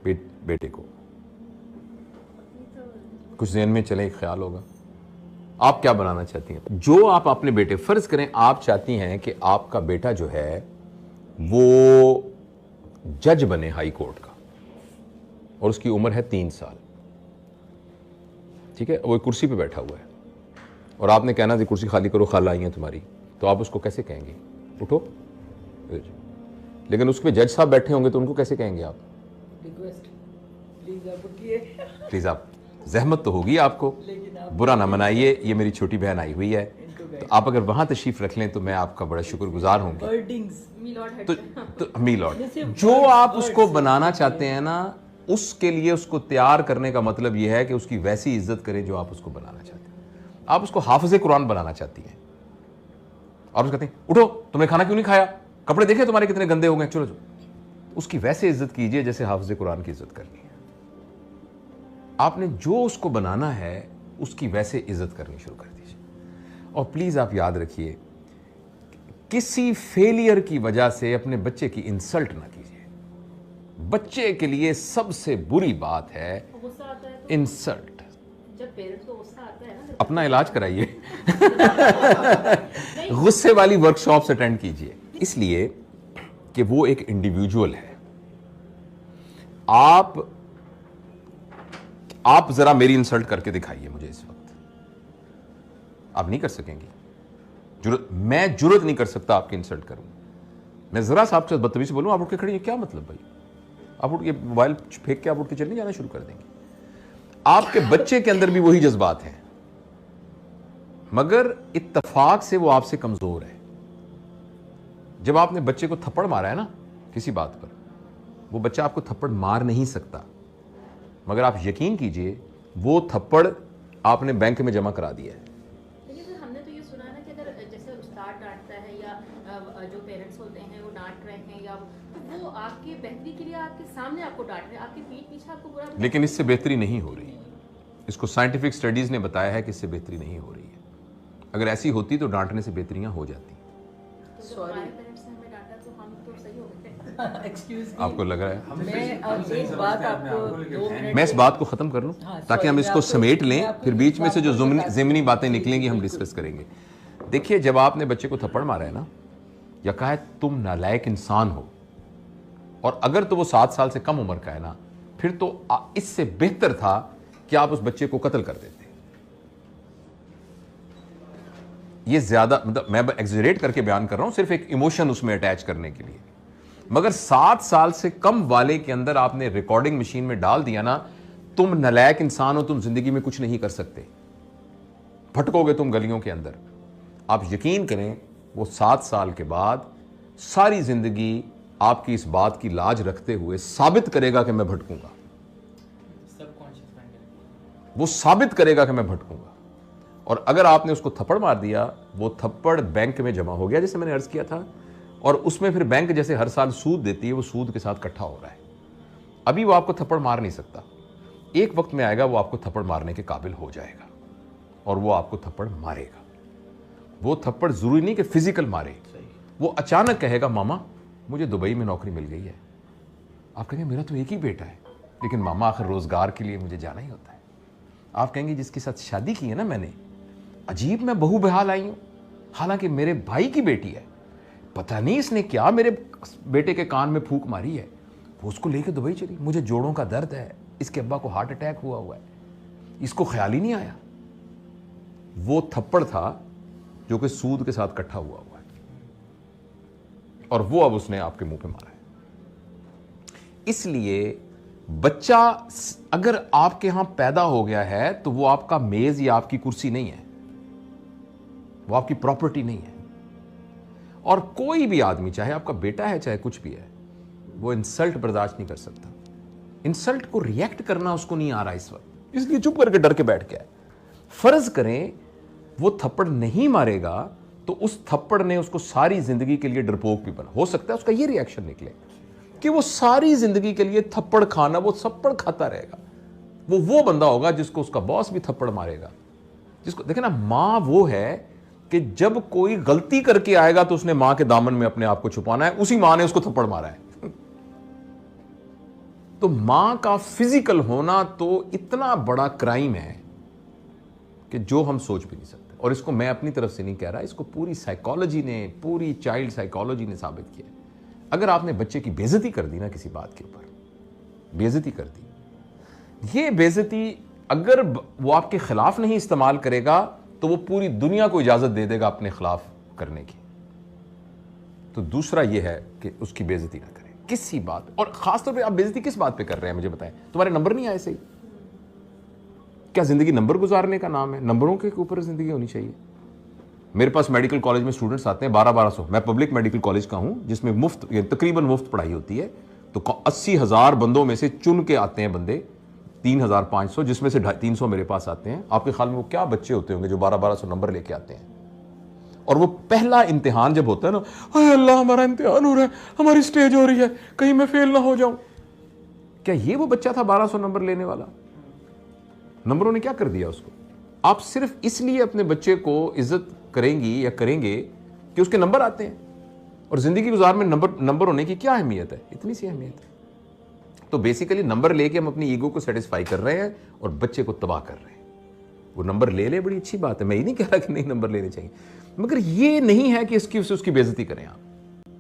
بیٹے کو کچھ ذہن میں چلے ایک خیال ہوگا. آپ کیا بنانا چاہتی ہیں؟ جو آپ اپنے بیٹے، فرض کریں آپ چاہتی ہیں کہ آپ کا بیٹا جو ہے وہ جج بنے ہائی کورٹ کا، اور اس کی عمر ہے 3 سال، ٹھیک ہے، وہ ایک کرسی پہ بیٹھا ہوا ہے، اور آپ نے کہنا تھی کرسی خالی کرو، خالہ آئی ہیں تمہاری، تو آپ اس کو کیسے کہیں گے؟ اٹھو. لیکن اس پہ جج صاحب بیٹھے ہوں گے تو ان کو کیسے کہیں گے آپ؟ پلیز آپ، زحمت تو ہوگی آپ کو، برا نہ منائیے، یہ میری چھوٹی بہن آئی ہوئی ہے، تو آپ اگر وہاں تشریف رکھ لیں تو میں آپ کا بڑا شکر گزار ہوں گی. تو میلارڈ جو آپ اس کو بنانا چاہتے ہیں نا، اس کے لیے اس کو تیار کرنے کا مطلب یہ ہے کہ اس کی ویسی عزت کریں جو آپ اس کو بنانا چاہتے ہیں. آپ اس کو حافظ قرآن بنانا چاہتی ہیں، اور اس کہتے ہیں اٹھو تم نے کھانا کیوں نہیں کھایا، کپڑے دیکھے تمہارے کتنے گندے ہو گئے، چلو جو. اس کی ویسے عزت کیجئے جیسے حافظ قرآن کی عزت کرنی ہے. آپ نے جو اس کو بنانا ہے اس کی ویسے عزت کرنی شروع کر دیجیے. اور پلیز آپ یاد رکھیے، کسی فیلئر کی وجہ سے اپنے بچے کی انسلٹ نہ کیجیے. بچے کے لیے سب سے بری بات ہے انسلٹ. اپنا علاج کرائیے، غصے والی ورکشاپس اٹینڈ کیجیے، اس لیے کہ وہ ایک انڈیویجول ہے. آپ ذرا میری انسلٹ کر کے دکھائیے مجھے اس وقت. آپ نہیں کر سکیں گی، میں جرت نہیں کر سکتا آپ کی انسلٹ کروں. میں ذرا سا آپ سے بدتمیزی سے بولوں، آپ اٹھ کے کھڑی ہیں، کیا مطلب بھائی؟ آپ اٹھ کے موبائل پھینک کے آپ اٹھ کے چلنے جانا شروع کر دیں گے. آپ کے بچے کے اندر بھی وہی جذبات ہیں، مگر اتفاق سے وہ آپ سے کمزور ہے. جب آپ نے بچے کو تھپڑ مارا ہے نا کسی بات پر، وہ بچہ آپ کو تھپڑ مار نہیں سکتا، مگر آپ یقین کیجئے وہ تھپڑ آپ نے بینک میں جمع کرا دیا ہے. لیکن ہم نے تو یہ سنا نا کہ اگر جیسے استاد ڈانٹتا ہے یا جو پیرنٹس ہوتے ہیں وہ ڈانٹ رہے ہیں، یا وہ آپ کی بہتری کے لیے آپ کے سامنے آپ کو ڈانٹ رہے ہیں، آپ کے پیٹھ پیچھے آپ کو برا، لیکن اس سے بہتری نہیں ہو رہی. اس کو سائنٹیفک سٹڈیز نے بتایا ہے کہ اس سے بہتری نہیں ہو رہی ہے. اگر ایسی ہوتی تو ڈانٹنے سے بہتریاں ہو جاتی. آپ کو لگ رہا ہے میں اس بات کو ختم کر لوں تاکہ ہم اس کو سمیٹ لیں، پھر بیچ میں سے جو ضمنی باتیں نکلیں گی ہم ڈسکس کریں گے. دیکھیے، جب آپ نے بچے کو تھپڑ مارا ہے نا، یا کہا ہے تم نالائق انسان ہو، اور اگر تو وہ 7 سال سے کم عمر کا ہے نا، پھر تو اس سے بہتر تھا کہ آپ اس بچے کو قتل کر دیتے. یہ زیادہ، مطلب میں ایگزیجریٹ کر کے بیان کر رہا ہوں صرف ایک ایموشن اس میں اٹیچ کرنے کے لیے. مگر 7 سال سے کم والے کے اندر آپ نے ریکارڈنگ مشین میں ڈال دیا نا، تم نالائق انسان ہو، تم زندگی میں کچھ نہیں کر سکتے، بھٹکو گے تم گلیوں کے اندر. آپ یقین کریں وہ 7 سال کے بعد ساری زندگی آپ کی اس بات کی لاج رکھتے ہوئے ثابت کرے گا کہ میں بھٹکوں گا. وہ ثابت کرے گا کہ میں بھٹکوں گا. اور اگر آپ نے اس کو تھپڑ مار دیا، وہ تھپڑ بینک میں جمع ہو گیا جیسے میں نے عرض کیا تھا، اور اس میں پھر بینک جیسے ہر سال سود دیتی ہے، وہ سود کے ساتھ اکٹھا ہو رہا ہے. ابھی وہ آپ کو تھپڑ مار نہیں سکتا، ایک وقت میں آئے گا وہ آپ کو تھپڑ مارنے کے قابل ہو جائے گا، اور وہ آپ کو تھپڑ مارے گا. وہ تھپڑ ضروری نہیں کہ فزیکل مارے، وہ اچانک کہے گا ماما مجھے دبئی میں نوکری مل گئی ہے. آپ کہیں گے میرا تو ایک ہی بیٹا ہے، لیکن ماما آخر روزگار کے لیے مجھے جانا ہی ہوتا ہے. آپ کہیں گے جس کے ساتھ شادی کی ہے نا میں نے، عجیب میں بہو بحال آئی ہوں، حالانکہ میرے بھائی کی بیٹی ہے، پتہ نہیں اس نے کیا میرے بیٹے کے کان میں پھونک ماری ہے، وہ اس کو لے کے دبئی چلی. مجھے جوڑوں کا درد ہے، اس کے ابا کو ہارٹ اٹیک ہوا ہے، اس کو خیال ہی نہیں آیا. وہ تھپڑ تھا جو کہ سود کے ساتھ اکٹھا ہوا ہے، اور وہ اب اس نے آپ کے منہ پہ مارا ہے. اس لیے بچہ اگر آپ کے ہاں پیدا ہو گیا ہے تو وہ آپ کا میز یا آپ کی کرسی نہیں ہے، وہ آپ کی پراپرٹی نہیں ہے. اور کوئی بھی آدمی، چاہے آپ کا بیٹا ہے چاہے کچھ بھی ہے، وہ انسلٹ برداشت نہیں کر سکتا. انسلٹ کو ریئیکٹ کرنا اس کو نہیں آ رہا اس وقت، اس لیے چپ کر کے ڈر کے بیٹھ گیا ہے. فرض کریں وہ تھپڑ نہیں مارے گا تو اس تھپڑ نے اس کو ساری زندگی کے لیے ڈرپوک بھی بنا. ہو سکتا ہے اس کا یہ ریئیکشن نکلے کہ وہ ساری زندگی کے لیے تھپڑ کھانا، وہ تھپڑ کھاتا رہے گا. وہ بندہ ہوگا جس کو اس کا باس بھی تھپڑ مارے گا. جس کو دیکھیں نا، ماں وہ ہے کہ جب کوئی غلطی کر کے آئے گا تو اس نے ماں کے دامن میں اپنے آپ کو چھپانا ہے، اسی ماں نے اس کو تھپڑ مارا ہے. تو ماں کا فزیکل ہونا تو اتنا بڑا کرائم ہے کہ جو ہم سوچ بھی نہیں سکتے. اور اس کو میں اپنی طرف سے نہیں کہہ رہا, اس کو پوری سائیکالوجی نے, پوری چائلڈ سائیکالوجی نے ثابت کیا. اگر آپ نے بچے کی بے عزتی کر دی نا کسی بات کے اوپر, بے عزتی کر دی, یہ بے عزتی اگر وہ آپ کے خلاف نہیں استعمال کرے گا تو وہ پوری دنیا کو اجازت دے دے گا اپنے خلاف کرنے کی. تو دوسرا یہ ہے کہ اس کی بے عزتی نہ کریں کسی بات. اور خاص طور پہ آپ بے عزتی کس بات پہ کر رہے ہیں مجھے بتائیں. تمہارے نمبر نہیں آئے صحیح, کیا زندگی نمبر گزارنے کا نام ہے؟ نمبروں کے اوپر زندگی ہونی چاہیے. میرے پاس میڈیکل کالج میں اسٹوڈنٹس آتے ہیں 1200. میں پبلک میڈیکل کالج کا ہوں جس میں مفت, تقریباً مفت پڑھائی ہوتی ہے. تو 80,000 بندوں میں سے چن کے آتے ہیں بندے 3,500, جس میں سے 350 میرے پاس آتے ہیں. آپ کے خیال میں وہ کیا بچے ہوتے ہوں گے جو 1200 نمبر لے کے آتے ہیں؟ اور وہ پہلا امتحان جب ہوتا ہے نا, اے اللہ ہمارا امتحان ہو رہا ہے, ہماری سٹیج ہو رہی ہے, کہیں میں فیل نہ ہو جاؤں. کیا یہ وہ بچہ تھا 1200 نمبر لینے والا؟ نمبروں نے کیا کر دیا اس کو؟ آپ صرف اس لیے اپنے بچے کو عزت کریں گی یا کریں گے کہ اس کے نمبر آتے ہیں. اور زندگی گزار میں نمبر ہونے کی کیا اہمیت ہے؟ اتنی سی اہمیت ہے. تو بیسیکلی نمبر لے کے ہم اپنی ایگو کو سیٹسفائی کر رہے ہیں اور بچے کو تباہ کر رہے ہیں. وہ نمبر لے لے, بڑی اچھی بات ہے, میں یہ نہیں کہہ رہا کہ نہیں نمبر لینے چاہیے, مگر یہ نہیں ہے کہ اس کی بے عزتی کریں آپ.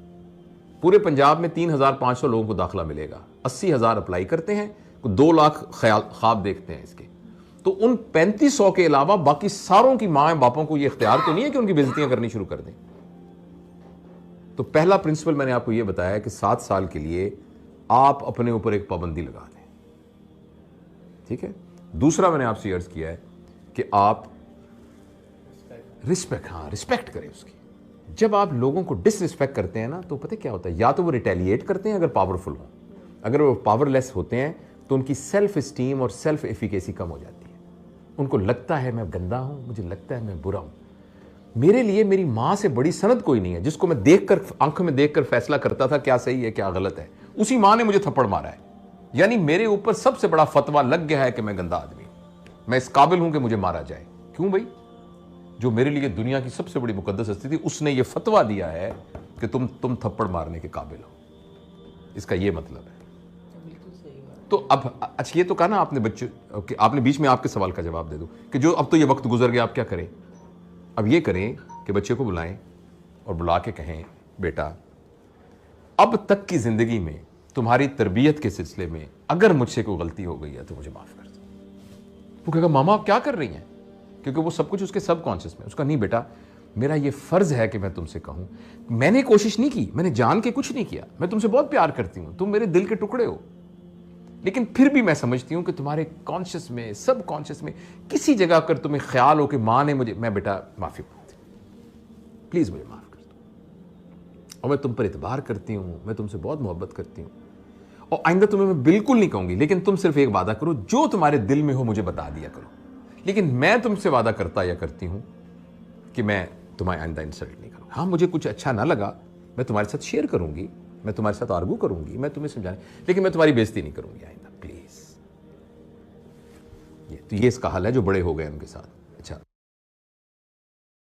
پورے پنجاب میں 3,500 لوگوں کو داخلہ ملے گا, 80,000 اپلائی کرتے ہیں, 2 لاکھ خواب دیکھتے ہیں اس کے. تو ان 3500 کے علاوہ باقی ساروں کی ماں باپوں کو یہ اختیار تو نہیں ہے کہ ان کی بے عزتیاں کرنی شروع کر دیں. تو پہلا پرنسپل میں نے آپ کو یہ بتایا کہ 7 سال کے لیے آپ اپنے اوپر ایک پابندی لگا دیں, ٹھیک ہے. دوسرا میں نے آپ سے عرض کیا ہے کہ آپ رسپیکٹ کریں اس کی. جب آپ لوگوں کو ڈس رسپیکٹ کرتے ہیں نا تو پتہ کیا ہوتا ہے, یا تو وہ ریٹیلیٹ کرتے ہیں اگر پاورفل ہوں, اگر وہ پاور لیس ہوتے ہیں تو ان کی سیلف اسٹیم اور سیلف ایفیکیسی کم ہو جاتی ہے. ان کو لگتا ہے میں گندا ہوں, مجھے لگتا ہے میں برا ہوں. میرے لیے میری ماں سے بڑی سند کوئی نہیں ہے جس کو میں دیکھ کر, آنکھوں میں دیکھ کر فیصلہ کرتا تھا کیا صحیح ہے کیا غلط ہے. اسی ماں نے مجھے تھپڑ مارا ہے. یعنی میرے اوپر سب سے بڑا فتویٰ لگ گیا ہے کہ میں گندا آدمی ہوں, میں اس قابل ہوں کہ مجھے مارا جائے. کیوں بھائی؟ جو میرے لیے دنیا کی سب سے بڑی مقدس ہستی تھی, اس نے یہ فتویٰ دیا ہے کہ تم تھپڑ مارنے کے قابل ہو. اس کا یہ مطلب ہے. تو اب اچھا یہ تو کہا نا آپ نے بچے, آپ نے بیچ میں آپ کے سوال کا جواب دے دو کہ جو اب تو یہ وقت گزر گیا, آپ کیا کریں؟ اب یہ کریں کہ بچے کو بلائیں اور بلا کے کہیں, بیٹا اب تک کی زندگی میں تمہاری تربیت کے سلسلے میں اگر مجھ سے کوئی غلطی ہو گئی ہے تو مجھے معاف کر دو. وہ کہے گا ماما آپ کیا کر رہی ہیں؟ کیونکہ وہ سب کچھ اس کے سب کانشیس میں. اس کا نہیں بیٹا, میرا یہ فرض ہے کہ میں تم سے کہوں, میں نے کوشش نہیں کی, میں نے جان کے کچھ نہیں کیا, میں تم سے بہت پیار کرتی ہوں, تم میرے دل کے ٹکڑے ہو, لیکن پھر بھی میں سمجھتی ہوں کہ تمہارے کانشیس میں, سب کانشیس میں کسی جگہ اگر تمہیں خیال ہو کہ ماں نے مجھے, میں بیٹا معافی مانگتی ہوں, پلیز مجھے معاف کر دو, اور میں تم پر اعتبار کرتی ہوں, میں تم سے بہت محبت کرتی ہوں, اور آئندہ تمہیں میں بالکل نہیں کہوں گی, لیکن تم صرف ایک وعدہ کرو, جو تمہارے دل میں ہو مجھے بتا دیا کرو. لیکن میں تم سے وعدہ کرتا یا کرتی ہوں کہ میں تمہیں آئندہ انسلٹ نہیں کروں. ہاں مجھے کچھ اچھا نہ لگا, میں تمہارے ساتھ شیئر کروں گی, میں تمہارے ساتھ آرگو کروں گی, میں تمہیں سمجھانے, لیکن میں تمہاری بے عزتی نہیں کروں گی آئندہ, پلیز. یہ تو یہ اس کا حل ہے جو بڑے ہو گئے ان کے ساتھ.